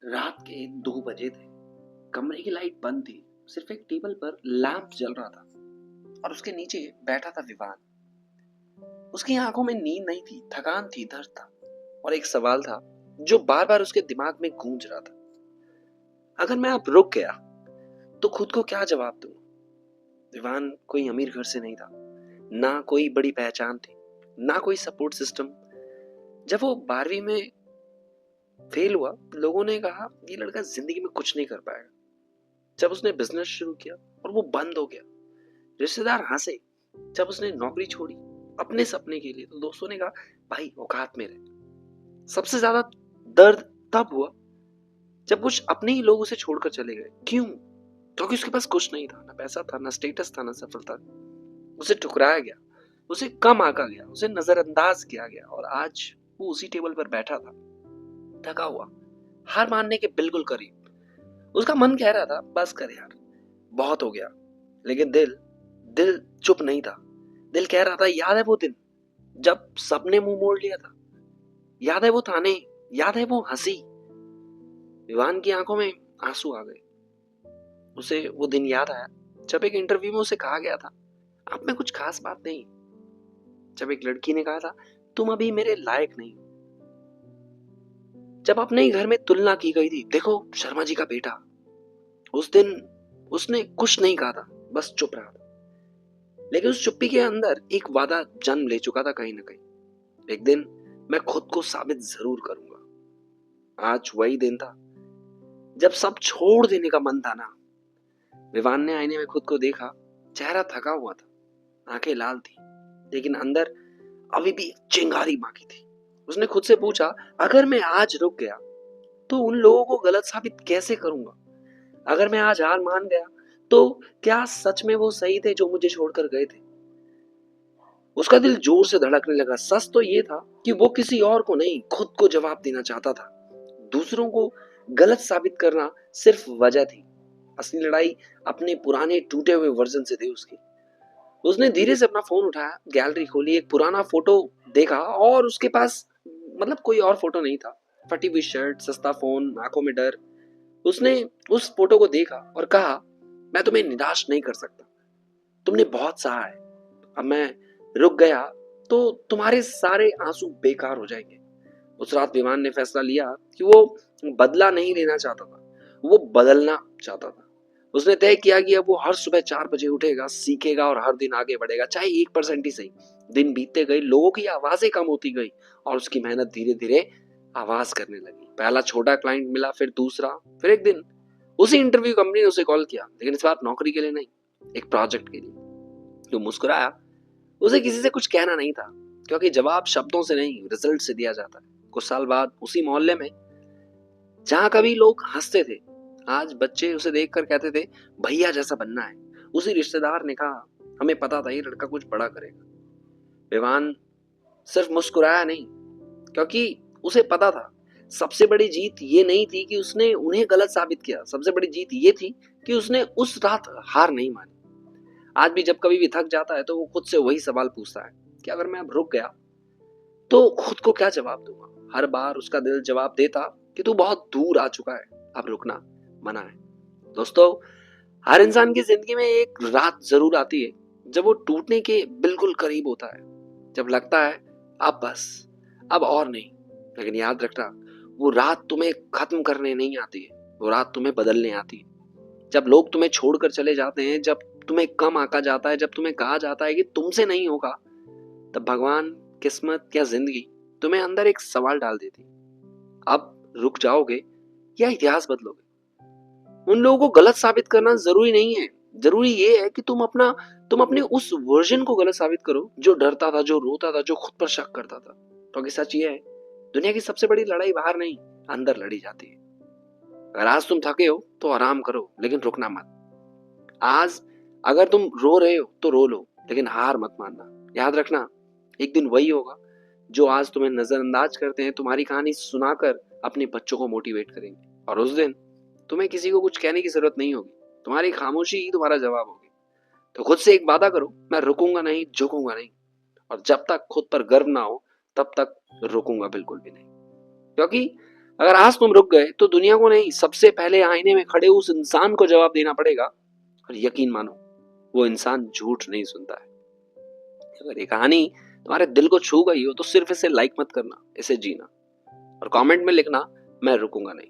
रात के 2 बजे थे। कमरे की लाइट बंद थी। सिर्फ एक टेबल पर लैंप जल रहा था और उसके नीचे बैठा था विवान। उसकी आंखों में नींद नहीं थी, थकान थी, दर्द था और एक सवाल था जो बार बार उसके दिमाग में गूंज रहा था। अगर मैं अब रुक गया तो खुद को क्या जवाब दूं? विवान कोई अमीर घर से नहीं था, ना कोई बड़ी पहचान थी, ना कोई सपोर्ट सिस्टम। जब वो 12वीं में फेल हुआ, लोगों ने कहा ये लड़का जिंदगी में कुछ नहीं कर पाएगा। जब उसने बिजनेस शुरू किया और वो बंद हो गया, रिश्तेदार हंसे। जब उसने नौकरी छोड़ी अपने सपने के लिए, तो दोस्तों ने कहा भाई औकात में रहे। सबसे ज्यादा दर्द तब हुआ जब कुछ अपने ही लोग उसे छोड़कर चले गए। क्यों? क्योंकि उसके पास कुछ नहीं था, ना पैसा था, ना स्टेटस था, ना सफलता। उसे ठुकराया गया, उसे कम आंका गया, उसे नजरअंदाज किया गया और आज वो उसी टेबल पर बैठा था, थका हुआ, हार मानने के बिल्कुल करीब। उसका मन कह रहा था बस कर यार, बहुत हो गया। लेकिन दिल दिल चुप नहीं था। दिल कह रहा था याद है वो दिन जब सबने मुंह मोड़ लिया था? याद है वो ताने? याद है वो हंसी? विवान की आंखों में आंसू आ गए। उसे वो दिन याद आया जब एक इंटरव्यू में उसे कहा गया था आप में कुछ खास बात नहीं। जब एक लड़की ने कहा था तुम अभी मेरे लायक नहीं। जब अपने ही घर में तुलना की गई थी, देखो शर्मा जी का बेटा। उस दिन उसने कुछ नहीं कहा था, बस चुप रहा था। लेकिन उस चुप्पी के अंदर एक वादा जन्म ले चुका था कहीं ना कहीं। एक दिन मैं खुद को साबित जरूर करूंगा। आज वही दिन था जब सब छोड़ देने का मन था ना। विवान ने आईने में खुद को देखा। चेहरा थका हुआ था, आंखें लाल थी, लेकिन अंदर अभी भी चिंगारी बाकी थी। उसने खुद से पूछा अगर मैं आज रुक गया तो उन लोगों को गलत साबित कैसे करूंगा? अगर मैं आज हार मान गया तो क्या सच में वो सही थे जो मुझे छोड़कर गए थे? उसका दिल जोर से धड़कने लगा। सच तो ये था कि वो किसी और को नहीं, खुद को जवाब देना चाहता था। दूसरों को गलत साबित करना सिर्फ वजह थी। असली लड़ाई अपने पुराने टूटे हुए वर्जन से थी उसकी। उसने धीरे से अपना फोन उठाया, गैलरी खोली, एक पुराना फोटो देखा और उसके पास कोई और फोटो नहीं था। फटी हुई शर्ट, सस्ता फोन, आंखों में डर। उसने उस फोटो को देखा और कहा मैं तुम्हें निराश नहीं कर सकता, तुमने बहुत सहा है। अब मैं रुक गया तो तुम्हारे सारे आंसू बेकार हो जाएंगे। उस रात विमान ने फैसला लिया कि वो बदला नहीं लेना चाहता था, वो बदलना चाहता था। उसने तय किया कि अब वो हर सुबह 4 बजे उठेगा, सीखेगा और हर दिन आगे बढ़ेगा, चाहे 1% ही सही। दिन बीतते गए, लोगों की आवाजें कम होती गई और उसकी मेहनत धीरे धीरे आवाज करने लगी। पहला छोटा क्लाइंट मिला, फिर दूसरा, फिर एक दिन उसी इंटरव्यू कंपनी ने उसे कॉल किया, लेकिन इस बार नौकरी के लिए नहीं, एक प्रोजेक्ट के लिए। जो मुस्कुराया। उसे किसी से कुछ कहना नहीं था, क्योंकि जवाब शब्दों से नहीं, रिजल्ट से दिया जाता है। कुछ साल बाद उसी मोहल्ले में जहां कभी लोग हंसते थे, आज बच्चे उसे देखकर कहते थे भैया जैसा बनना है। उसी रिश्तेदार ने कहा हमें पता था ये लड़का कुछ बड़ा करेगा। विवान सिर्फ मुस्कुराया नहीं, क्योंकि उसे पता था सबसे बड़ी जीत ये नहीं थी कि उसने उन्हें गलत साबित किया, सबसे बड़ी जीत ये थी कि उसने उस रात हार नहीं मानी। आज भी जब कभी भी थक जाता है तो वो खुद से वही सवाल पूछता है कि अगर मैं अब रुक गया तो खुद को क्या जवाब दूंगा? हर बार उसका दिल जवाब देता कि तू बहुत दूर आ चुका है, अब रुकना मना है। दोस्तों, हर इंसान की जिंदगी में एक रात जरूर आती है जब वो टूटने के बिल्कुल करीब होता है, जब लगता है अब बस, अब और नहीं। लेकिन याद रखना, वो रात तुम्हें खत्म करने नहीं आती है, वो रात तुम्हें बदलने आती है। जब लोग तुम्हें छोड़कर चले जाते हैं, जब तुम्हें कम आका जाता है, जब तुम्हें कहा जाता है कि तुमसे नहीं होगा, तब भगवान, किस्मत या जिंदगी तुम्हें अंदर एक सवाल डाल देती। अब रुक जाओगे या इतिहास बदलोगे? उन लोगों को गलत साबित करना जरूरी नहीं है। जरूरी ये है कि तुम अपने उस वर्जन को गलत साबित करो जो डरता था, जो रोता था, जो खुद पर शक करता था। क्योंकि सच ये है, दुनिया की सबसे बड़ी लड़ाई बाहर नहीं, अंदर लड़ी जाती है। अगर आज तुम थके हो तो आराम करो, लेकिन रुकना मत। आज अगर तुम रो रहे हो तो रो लो, लेकिन हार मत मानना। याद रखना, एक दिन वही होगा जो आज तुम्हें नजरअंदाज करते हैं, तुम्हारी कहानी सुनाकर अपने बच्चों को मोटिवेट करेंगे। और उस दिन तुम्हें किसी को कुछ कहने की जरूरत नहीं होगी, तुम्हारी खामोशी ही तुम्हारा जवाब होगी। तो खुद से एक वादा करो, मैं रुकूंगा नहीं, झुकूंगा नहीं। और जब तक खुद पर गर्व ना हो, तब तक रुकूंगा बिल्कुल भी नहीं। क्योंकि अगर आज तुम रुक गए तो दुनिया को नहीं, सबसे पहले आईने में खड़े उस इंसान को जवाब देना पड़ेगा। और यकीन मानो, वो इंसान झूठ नहीं सुनता है। अगर ये कहानी तुम्हारे दिल को छू गई हो तो सिर्फ इसे लाइक मत करना, इसे जीना और कमेंट में लिखना, मैं रुकूंगा नहीं।